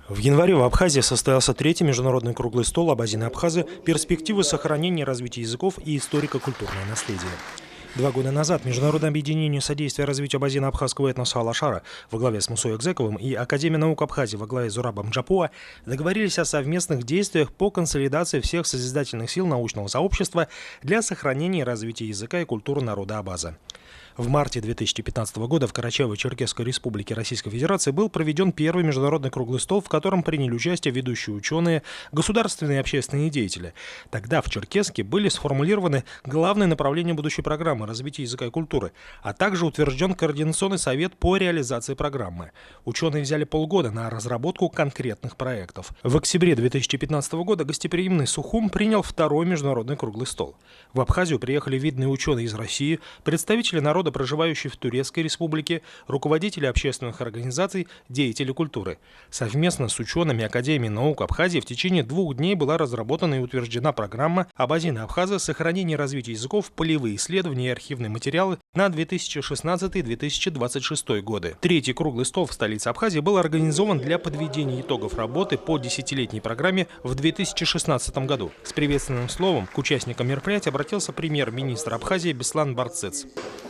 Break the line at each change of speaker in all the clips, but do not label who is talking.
В январе в Абхазии состоялся третий международный круглый стол «Абазины-Абхазы. Перспективы сохранения и развития языков и историко-культурное наследие». 2 года назад Международное объединение содействия развитию абазино-абхазского этноса «Алашара» во главе с Мусой Экзековым и Академия наук Абхазии во главе с Зурабом Джапуа договорились о совместных действиях по консолидации всех созидательных сил научного сообщества для сохранения и развития языка и культуры народа Абаза. В марте 2015 года в Карачаево-Черкесской республике Российской Федерации был проведен первый международный круглый стол, в котором приняли участие ведущие ученые, государственные и общественные деятели. Тогда в Черкесске были сформулированы главные направления будущей программы развития языка и культуры, а также утвержден Координационный совет по реализации программы. Ученые взяли полгода на разработку конкретных проектов. В октябре 2015 года гостеприимный Сухум принял второй международный круглый стол. В Абхазию приехали видные ученые из России, представители народа, проживающие в Турецкой республике, руководители общественных организаций, деятели культуры. Совместно с учеными Академии наук Абхазии в течение 2 дней была разработана и утверждена программа «Абазины-Абхазы. Сохранение и развитие языков. Полевые исследования и архивные материалы» на 2016-2026 годы. Третий круглый стол в столице Абхазии был организован для подведения итогов работы по 10-летней программе в 2016 году. С приветственным словом к участникам мероприятия обратился премьер-министр Абхазии Беслан Барцец.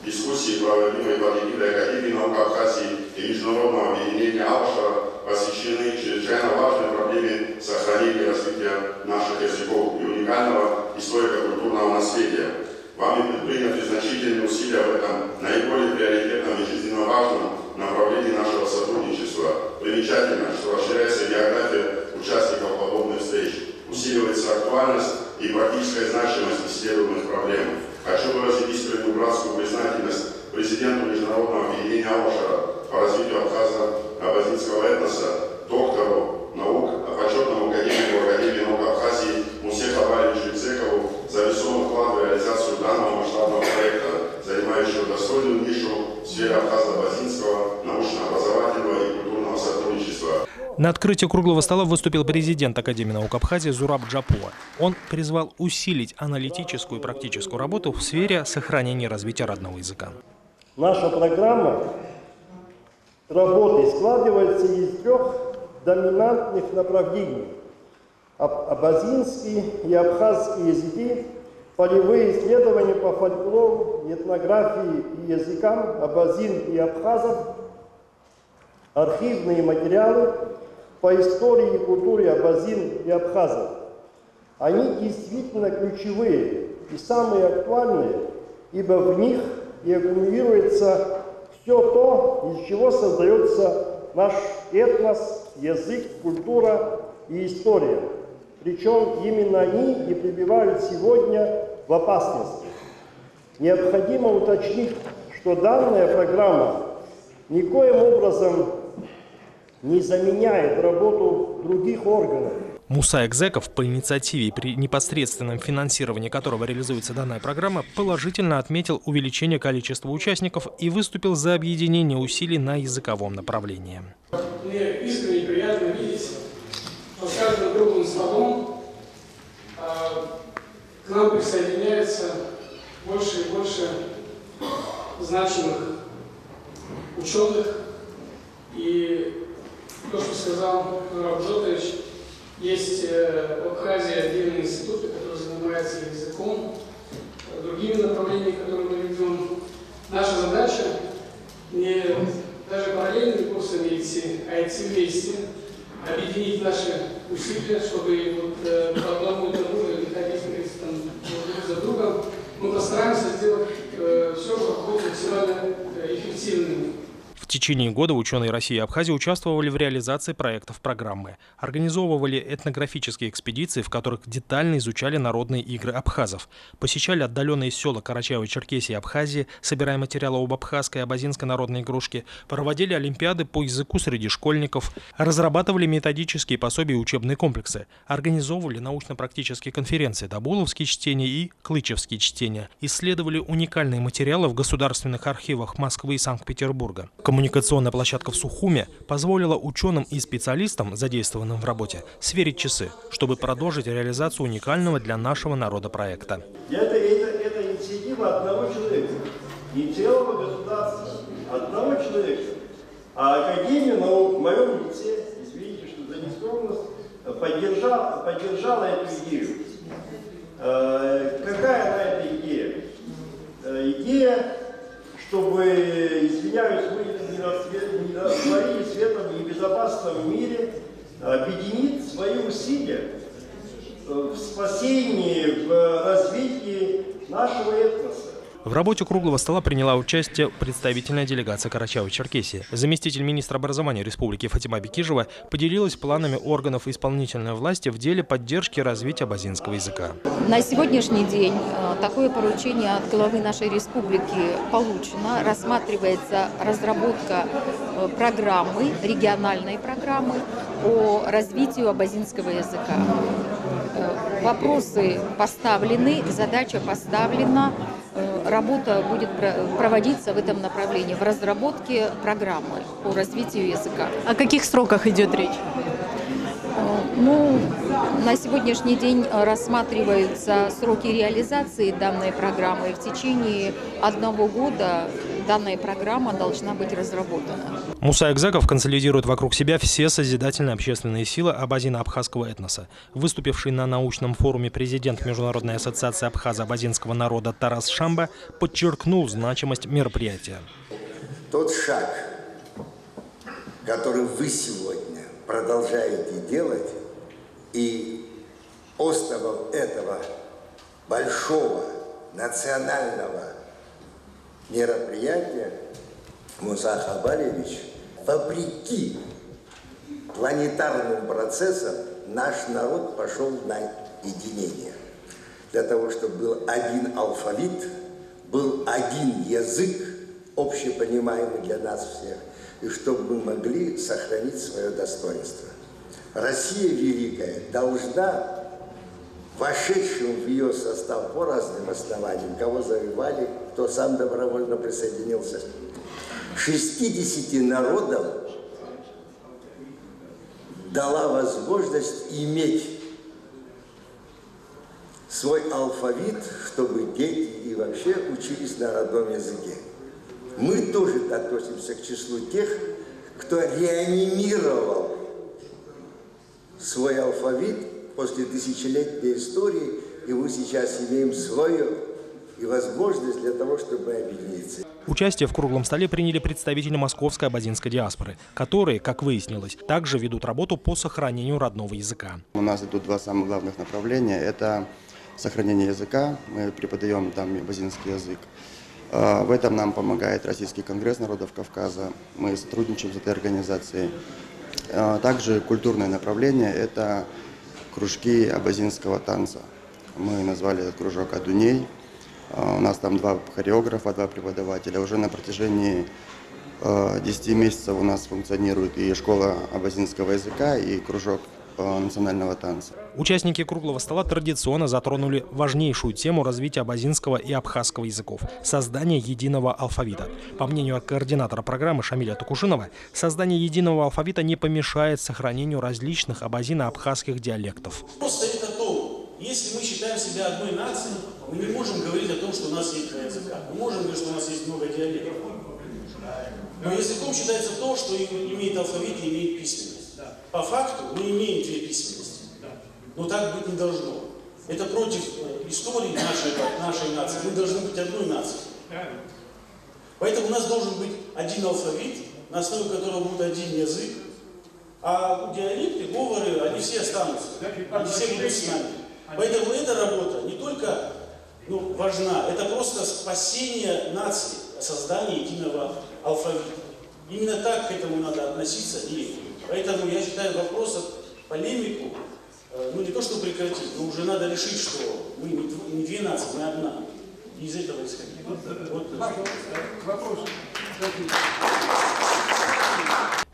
Дискуссии, проводимые под эгидой Академии наук Абхазии и Международного объединения «Алашара», посвящены чрезвычайно важной проблеме сохранения и развития наших языков и уникального историко-культурного наследия. Вами предприняты значительные усилия в этом наиболее приоритетном и жизненно важном направлении нашего сотрудничества. Примечательно, что расширяется география участников подобных встреч, усиливается актуальность и практическая значимость исследуемых проблем. Хочу выразить искреннюю братскую признательность президенту Международного объединения «Алашара» по развитию абхазинского этноса, доктору наук, почетному академику Академии наук Абхазии Мусе Хабаровичу Экзекову за весомый вклад в реализацию данного масштабного проекта, занимающего достойную нишу в сфере абхазо-абазинского научно-образовательного и культурного сотрудничества.
На открытии круглого стола выступил президент Академии наук Абхазии Зураб Джапуа. Он призвал усилить аналитическую и практическую работу в сфере сохранения и развития родного языка.
Наша программа работы складывается из 3 доминантных направлений. Абазинский и абхазский языки, полевые исследования по фольклору, этнографии и языкам абазин и абхазов, архивные материалы по истории и культуре абазин и абхазов. Они действительно ключевые и самые актуальные, ибо в них и аккумулируется все то, из чего создается наш этнос, язык, культура и история. Причем именно они и пребывают сегодня в опасности. Необходимо уточнить, что данная программа никоим образом не заменяет работу других органов.
Муса Экзеков, по инициативе и при непосредственном финансировании которого реализуется данная программа, положительно отметил увеличение количества участников и выступил за объединение усилий на языковом направлении.
Мне искренне приятно видеть, что с каждым круглым столом к нам присоединяется больше и больше значимых ученых. И то, что сказал Зураб Джотович, есть в Абхазии отдельные институты, которые занимаются языком, другими направлениями, которые мы ведем. Наша задача не даже параллельными курсами идти, а идти вместе, объединить наши усилия, чтобы по одному и тому же не ходить друг за другом. Мы постараемся сделать все, чтобы быть максимально эффективными.
В течение года ученые России и Абхазии участвовали в реализации проектов программы, организовывали этнографические экспедиции, в которых детально изучали народные игры абхазов, посещали отдаленные села Карачаево-Черкесии и Абхазии, собирая материалы об абхазской и абазинской народной игрушке, проводили олимпиады по языку среди школьников, разрабатывали методические пособия и учебные комплексы, организовывали научно-практические конференции «Dabуловские чтения» и «Клычевские чтения», исследовали уникальные материалы в государственных архивах Москвы и Санкт-Петербурга. Коммуникационная площадка в Сухуме позволила ученым и специалистам, задействованным в работе, сверить часы, чтобы продолжить реализацию уникального для нашего народа проекта.
Это инициатива одного человека, не целого государства, одного человека. А Академия наук в моем лице, извините, что занесу поддержала эту идею. Какая она эта идея? Идея, чтобы, извиняюсь, мы не растворили в светлом и безопасном мире, объединить свои усилия в спасении, в развитии нашего этноса.
В работе круглого стола приняла участие представительная делегация Карачаево-Черкесии. Заместитель министра образования Республики Фатима Бекижева поделилась планами органов исполнительной власти в деле поддержки развития абазинского языка.
На сегодняшний день такое поручение от главы нашей республики получено. Рассматривается разработка программы, региональной программы по развитию абазинского языка. Вопросы поставлены, задача поставлена. Работа будет проводиться в этом направлении, в разработке программы по развитию языка.
О каких сроках идет речь?
Ну, на сегодняшний день рассматриваются сроки реализации данной программы. В течение 1 года данная программа должна быть разработана.
Муса Экзаков консолидирует вокруг себя все созидательные общественные силы абазино-абхазского этноса. Выступивший на научном форуме президент Международной ассоциации абхазо-абазинского народа Тарас Шамба подчеркнул значимость мероприятия.
Тот шаг, который вы сегодня продолжаете делать, и островом этого большого национального мероприятия Муса Хабалевич, вопреки планетарным процессам, наш народ пошел на единение. Для того, чтобы был один алфавит, был один язык, общепонимаемый для нас всех, и чтобы мы могли сохранить свое достоинство. Россия Великая должна, вошедшим в ее состав по разным основаниям, кого завоевали, кто сам добровольно присоединился, 60 народам дала возможность иметь свой алфавит, чтобы дети и вообще учились на родном языке. Мы тоже относимся к числу тех, кто реанимировал свой алфавит после тысячелетней истории, и мы сейчас имеем свое и возможность для того, чтобы объединиться.
Участие в круглом столе приняли представители московской абазинской диаспоры, которые, как выяснилось, также ведут работу по сохранению родного языка.
У нас идут два самых главных направления. Это сохранение языка, мы преподаем там абазинский язык. В этом нам помогает Российский конгресс народов Кавказа. Мы сотрудничаем с этой организацией. Также культурное направление – это кружки абазинского танца. Мы назвали этот кружок «Адуней». У нас там 2 хореографа, 2 преподавателя. Уже на протяжении 10 месяцев у нас функционирует и школа абазинского языка, и кружок национального танца.
Участники круглого стола традиционно затронули важнейшую тему развития абазинского и абхазского языков – создание единого алфавита. По мнению координатора программы Шамиля Тукушинова, создание единого алфавита не помешает сохранению различных абазино-абхазских диалектов.
Вопрос стоит о том, если мы считаем себя одной нацией, мы не можем говорить о том, что у нас есть 2 языка. Мы можем говорить, что у нас есть много диалектов. Но языком считается то, что имеет алфавит и имеет письменность. По факту мы имеем 2 письменности, но так быть не должно. Это против истории нашей нации. Мы должны быть одной нацией. Поэтому у нас должен быть один алфавит, на основе которого будет один язык, а диалекты, говоры, они все останутся, они все будут с нами. Поэтому эта работа не только важна, это просто спасение нации, создание единого алфавита. Именно так к этому надо относиться. И поэтому я считаю вопрос, полемику, не то что прекратить, но уже надо решить, что мы не 2 нации, мы одна. И из этого исходить.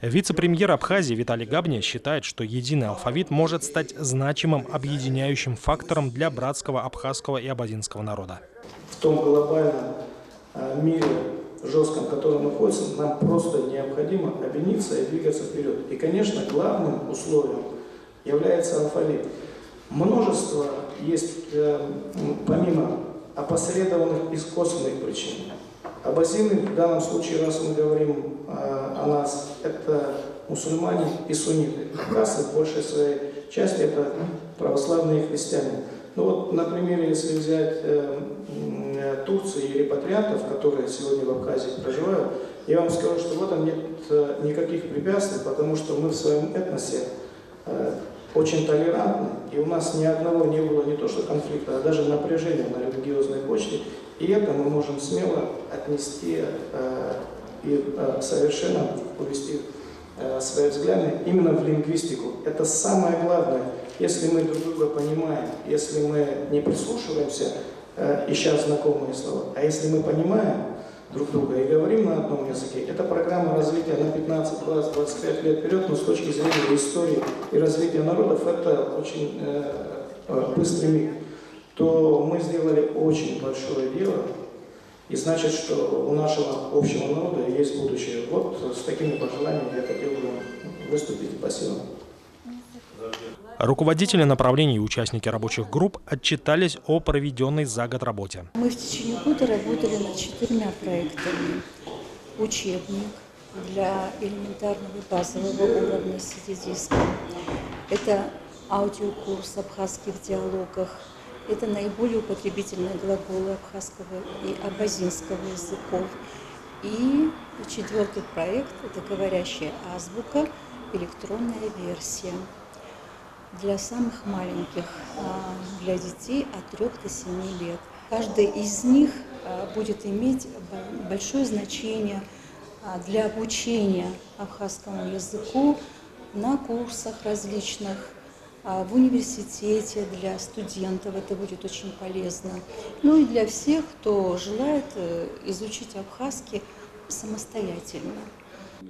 Вице-премьер Абхазии Виталий Габня считает, что единый алфавит может стать значимым объединяющим фактором для братского абхазского и абазинского народа.
В том глобальном мире жестком, в котором мы находимся, нам просто необходимо объединиться и двигаться вперед. И, конечно, главным условием является алфавит. Множество есть, помимо опосредованных из косвенных причин. Абазины, в данном случае, раз мы говорим о нас, это мусульмане и сунниты. Абхазы в большей своей часть это православные христиане. Ну вот, например, если взять Турцию и репатриантов, которые сегодня в Абхазии проживают, я вам скажу, что в этом нет никаких препятствий, потому что мы в своем этносе очень толерантны, и у нас ни одного не было не то что конфликта, а даже напряжения на религиозной почве, и это мы можем смело отнести и совершенно увести свои взгляды именно в лингвистику. Это самое главное. Если мы друг друга понимаем, если мы не прислушиваемся, ища знакомые слова, а если мы понимаем друг друга и говорим на одном языке, это программа развития на 15, 20, 25 лет вперед, но с точки зрения истории и развития народов это очень быстрый миг. То мы сделали очень большое дело, и значит, что у нашего общего народа есть будущее. Вот с такими пожеланиями я хотел бы выступить. Спасибо.
Руководители направлений и участники рабочих групп отчитались о проведенной за год работе.
Мы в течение года работали над 4 проектами. Учебник для элементарного и базового уровня сидидийского. Это аудиокурс абхазских диалогах. Это наиболее употребительные глаголы абхазского и абазинского языков. И 4-й проект – это говорящая азбука, электронная версия. Для самых маленьких, для детей от 3 до 7 лет. Каждый из них будет иметь большое значение для обучения абхазскому языку на курсах различных, в университете для студентов это будет очень полезно. Ну и для всех, кто желает изучить абхазский самостоятельно.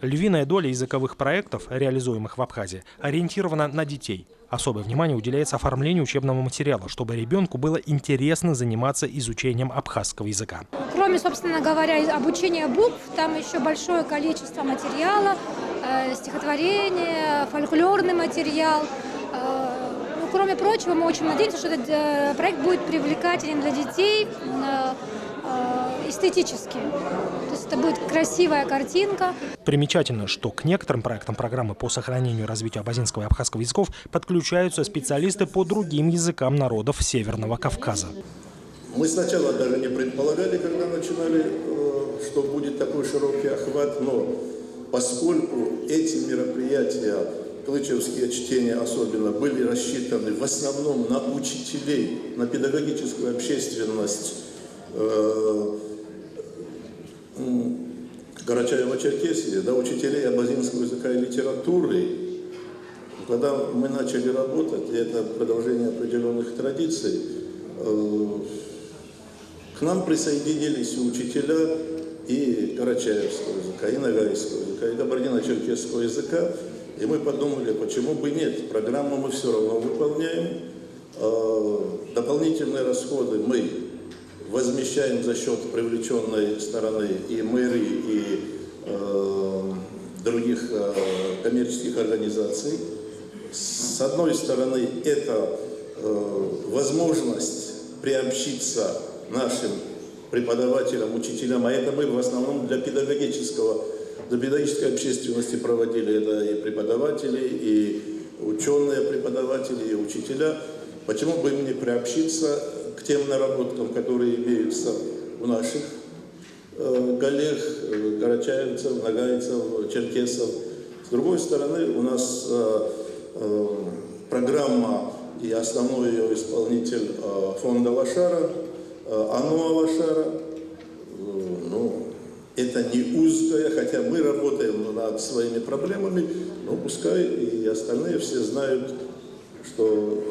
Львиная доля языковых проектов, реализуемых в Абхазии, ориентирована на детей. Особое внимание уделяется оформлению учебного материала, чтобы ребенку было интересно заниматься изучением абхазского языка.
Кроме, собственно говоря, обучения букв, там еще большое количество материала, стихотворения, фольклорный материал. Кроме прочего, мы очень надеемся, что этот проект будет привлекателен для детей эстетически. То есть это будет красивая картинка.
Примечательно, что к некоторым проектам программы по сохранению и развитию абазинского и абхазского языков подключаются специалисты по другим языкам народов Северного Кавказа.
Мы сначала даже не предполагали, когда начинали, что будет такой широкий охват, но поскольку эти мероприятия, клычевские чтения особенно, были рассчитаны в основном на учителей, на педагогическую общественность Карачаево-Черкесии, да, учителей абазинского языка и литературы. Когда мы начали работать, и это продолжение определенных традиций, к нам присоединились и учителя и карачаевского языка, и нагайского языка, и кабардино-черкесского языка. И мы подумали, почему бы нет, программу мы все равно выполняем, дополнительные расходы мы возмещаем за счет привлеченной стороны и мэрии, и других коммерческих организаций. С одной стороны, это возможность приобщиться нашим преподавателям, учителям, а это мы в основном для педагогической общественности проводили, это и преподаватели, и ученые преподаватели, и учителя. Почему бы им не приобщиться к тем наработкам, которые имеются у наших коллег, карачаевцев, нагайцев, черкесов. С другой стороны, у нас программа и основной ее исполнитель фонда Лошара, Ануа Лошара. Ну, это не узкая, хотя мы работаем над своими проблемами, но пускай и остальные все знают, что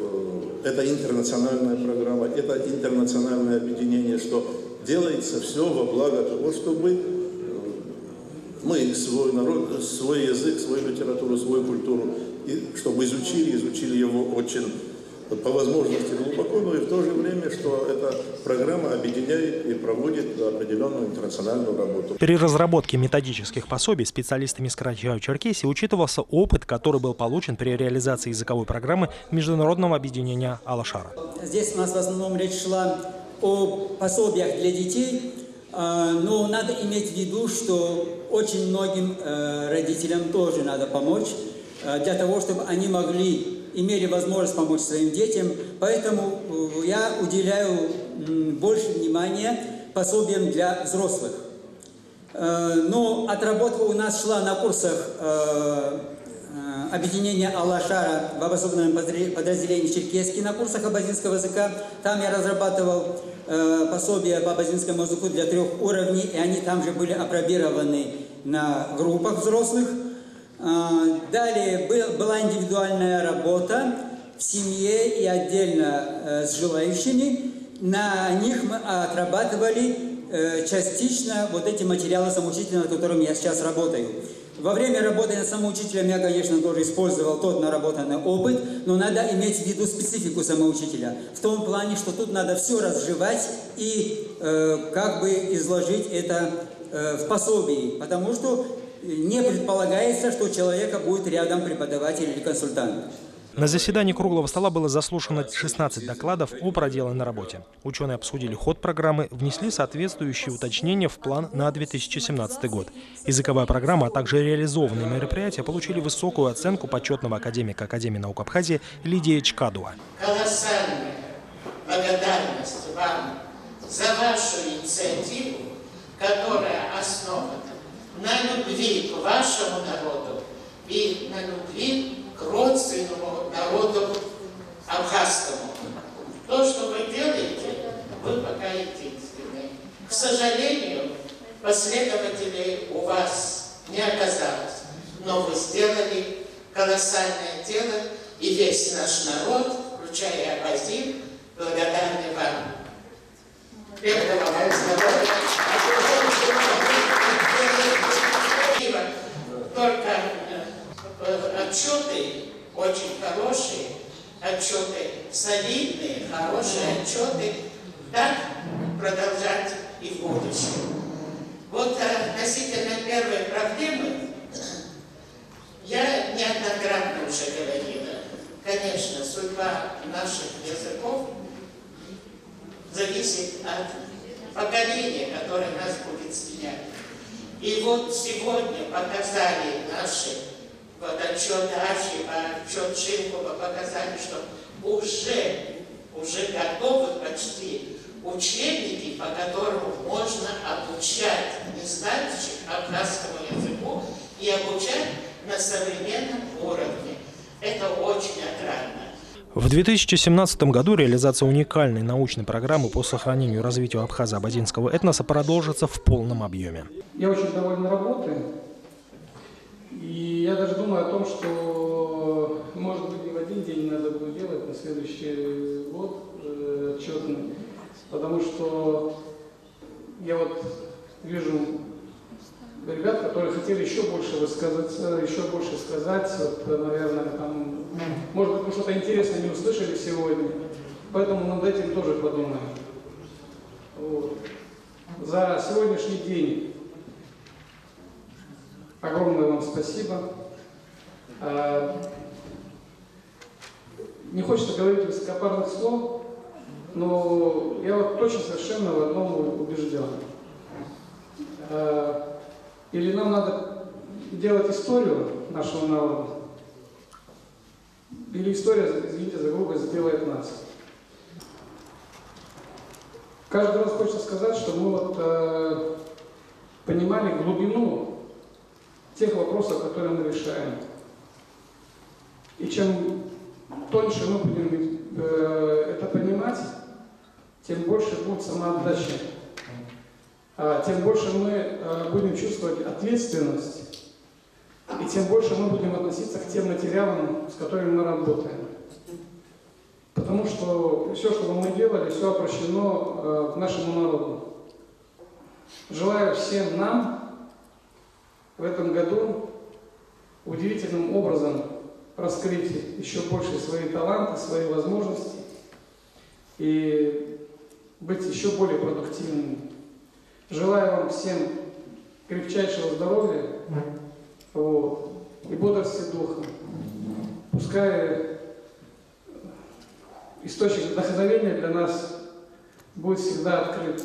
это интернациональная программа, это интернациональное объединение, что делается все во благо того, чтобы мы свой народ, свой язык, свою литературу, свою культуру, и чтобы изучили его очень по возможности глубоко, но и в то же время, что эта программа объединяет и проводит определенную интернациональную работу.
При разработке методических пособий специалистами из Карачаево-Черкесии учитывался опыт, который был получен при реализации языковой программы Международного объединения Алашара.
Здесь у нас в основном речь шла о пособиях для детей, но надо иметь в виду, что очень многим родителям тоже надо помочь, для того, чтобы они могли имели возможность помочь своим детям. Поэтому я уделяю больше внимания пособиям для взрослых. Но отработка у нас шла на курсах объединения Алашара в обособленном подразделении Черкесский на курсах абазинского языка. Там я разрабатывал пособия по абазинскому языку для 3 уровней, и они там же были апробированы на группах взрослых. Далее была индивидуальная работа в семье и отдельно с желающими. На них мы отрабатывали частично вот эти материалы самоучителя, над которыми я сейчас работаю. Во время работы над самоучителем я, конечно, тоже использовал тот наработанный опыт, но надо иметь в виду специфику самоучителя. В том плане, что тут надо все разжевать и как бы изложить это в пособии, потому что не предполагается, что у человека будет рядом преподаватель или консультант.
На заседании круглого стола было заслушано 16 докладов о проделанной работе. Ученые обсудили ход программы, внесли соответствующие уточнения в план на 2017 год. Языковая программа, а также реализованные мероприятия получили высокую оценку почетного академика Академии наук Абхазии Лидии Чкадуа.
Колоссальная благодарность вам за вашу инициативу, которая основана на любви к вашему народу и на любви к родственному народу абхазскому. То, что вы делаете, вы пока единственные. К сожалению, последователей у вас не оказалось, но вы сделали колоссальное дело, и весь наш народ, включая абазин, благодарны вам. Крепкого вам здоровья. Только отчеты очень хорошие, отчеты солидные, хорошие отчеты. Так продолжать и в будущем. Вот относительно первой проблемы я неоднократно уже говорила. Конечно, судьба наших языков зависит от поколения, которое нас будет сменять. И вот сегодня показали наши, вот отчет Ашева, отчет Шилкова показали, что уже готовы почти учебники, по которым можно обучать незнающих абхазскому языку и обучать на современном уровне. Это очень отрадно.
В 2017 году реализация уникальной научной программы по сохранению и развитию абхазо-абазинского этноса продолжится в полном объеме.
Я очень доволен работой, и я даже думаю о том, что, может быть, не в один день надо будет делать, на следующий год отчетный, потому что я вот вижу ребят, которые хотели еще больше высказаться, еще больше сказать, вот, наверное, там, может быть, мы что-то интересное не услышали сегодня, поэтому над этим тоже подумаем. Вот. За сегодняшний день огромное вам спасибо. Не хочется говорить высокопарных слов, но я вот точно совершенно в одном убежден. Или нам надо делать историю нашего народа, или история, извините за грубость, сделает нас. Каждый раз хочется сказать, что мы вот понимали глубину тех вопросов, которые мы решаем. И чем тоньше мы будем это понимать, тем больше будет самоотдача. Тем больше мы будем чувствовать ответственность, и тем больше мы будем относиться к тем материалам, с которыми мы работаем. Потому что все, что мы делали, все обращено к нашему народу. Желаю всем нам в этом году удивительным образом раскрыть еще больше свои таланты, свои возможности и быть еще более продуктивными. Желаю вам всем крепчайшего здоровья вот, и бодрости духа. Пускай источник вдохновения для нас будет всегда открыт.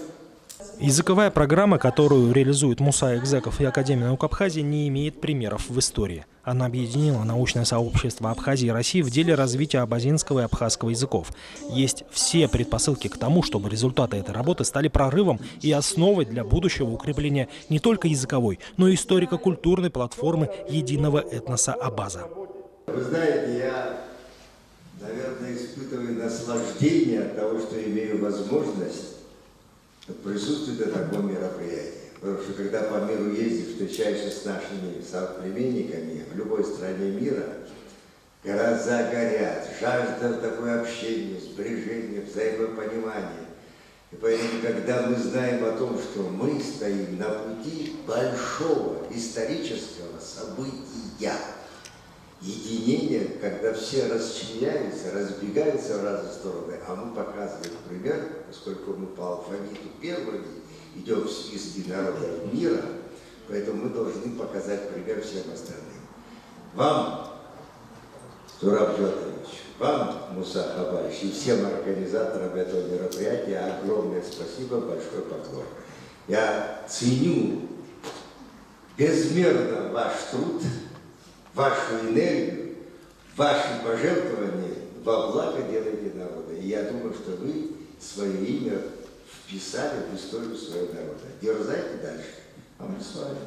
Языковая программа, которую реализуют Муса Экзеков и Академия наук Абхазии, не имеет примеров в истории. Она объединила научное сообщество Абхазии и России в деле развития абазинского и абхазского языков. Есть все предпосылки к тому, чтобы результаты этой работы стали прорывом и основой для будущего укрепления не только языковой, но и историко-культурной платформы единого этноса Абаза.
Вы знаете, я, наверное, испытываю наслаждение от того, что имею возможность присутствовать на таком мероприятии. Потому что когда по миру ездишь, встречаешься с нашими соплеменниками в любой стране мира, глаза горят, жажда такое общение, сближение, взаимопонимание. И поэтому, когда мы знаем о том, что мы стоим на пути большого исторического события, единение, когда все расчленяются, разбегаются в разные стороны, а мы показываем пример, поскольку мы по алфавиту первыми идем в списке народов мира, поэтому мы должны показать пример всем остальным. Вам, Зураб Джотович, вам, Муса Хабарович, и всем организаторам этого мероприятия огромное спасибо, большой поклон. Я ценю безмерно ваш труд, вашу энергию, ваши пожертвования во благо делаете народа. И я думаю, что вы свое имя вписали в историю своего народа. Дерзайте дальше, а мы с вами.